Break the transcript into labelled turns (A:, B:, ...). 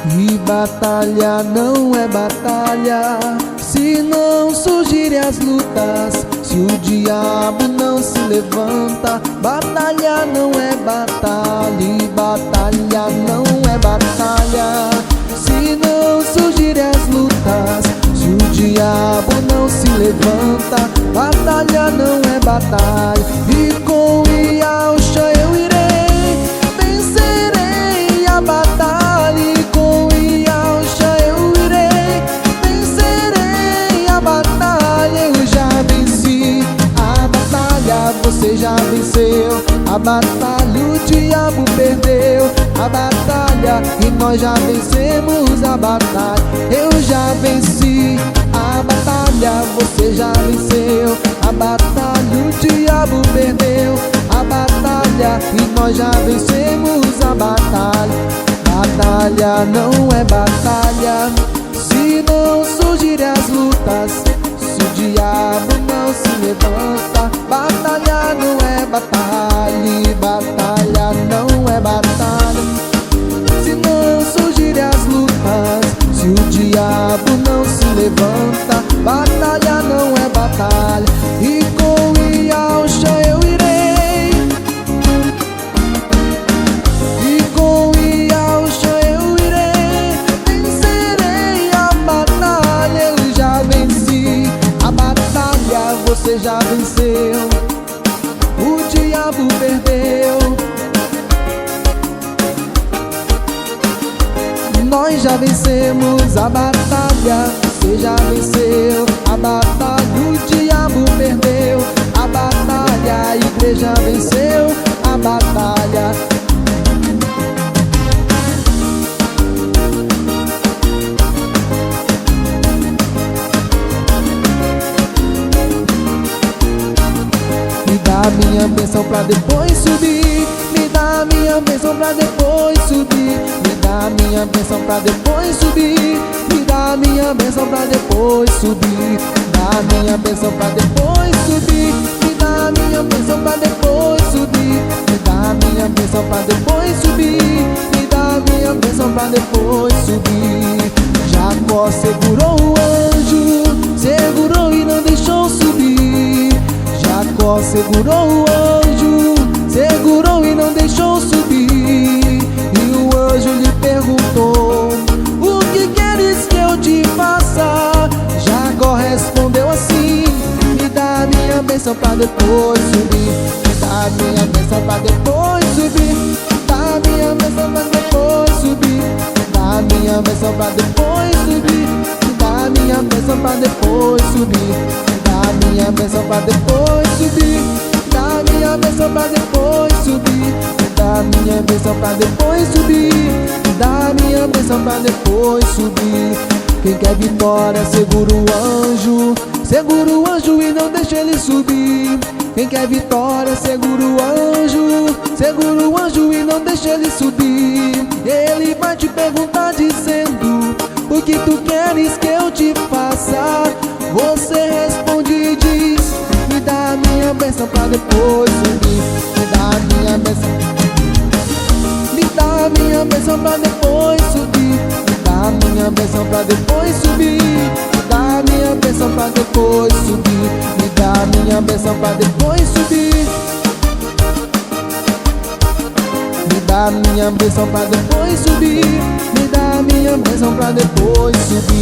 A: E batalha não é batalha se não surgirem as lutas, se o diabo não se levanta. Batalha não é batalha, e batalha não é batalha se não surgirem as lutas, se o diabo não se levanta. Batalha não é batalha, e com Yahshua eu irei, vencerei a batalha. E com Yahshua eu irei, vencerei a batalha. Eu já venci a batalha, você já venceu a batalha, o diabo perdeu a batalha e nós já vencemos a batalha. Eu já venci a batalha, você já venceu a batalha, o diabo perdeu a batalha e nós já vencemos a batalha. Batalha não é batalha se não surgirem as lutas, se o diabo não se levanta. Batalha não é batalha, e batalha não é batalha se não surgirem as lutas, se o diabo não se levanta. Batalha não é batalha, e com Yahshua eu irei, e com Yahshua eu irei, vencerei a batalha. Eu já venci a batalha, você já venceu, o diabo perdeu. Nós já vencemos a batalha, você já venceu a batalha, o diabo perdeu a batalha, a igreja venceu a batalha. Me dá minha bênção pra depois subir, me dá minha bênção pra depois subir, me dá minha bênção pra depois subir, me dá minha bênção pra depois subir, dá minha bênção pra depois subir, me dá minha bênção pra depois subir, me dá minha bênção pra depois subir, me dá minha bênção pra depois subir. Jacó segurou o anjo, segurou e não deixou subir. Jacó segurou o anjo, segurou e não deixou subir. E o anjo lhe perguntou: o que queres que eu te faça? Jacó respondeu assim: me dá minha bênção pra depois subir, me dá minha bênção pra depois subir, me dá minha bênção pra depois subir, me dá minha bênção pra depois subir, me dá minha bênção pra depois subir, me dá minha bênção pra depois subir, dá minha bênção pra depois subir, dá minha bênção pra depois subir, dá minha bênção pra depois subir. Quem quer vitória segura o anjo e não deixa ele subir. Quem quer vitória segura o anjo e não deixa ele subir. Ele vai te perguntar dizendo: o que tu queres que eu te faça? Você responde e diz: me dá minha bênção pra depois subir, me dá minha bênção, me dá minha bênção pra depois subir, me dá minha bênção pra depois subir, me dá minha bênção pra depois subir, me dá minha bênção pra depois subir, me dá minha bênção pra depois subir, me dá minha bênção pra depois subir.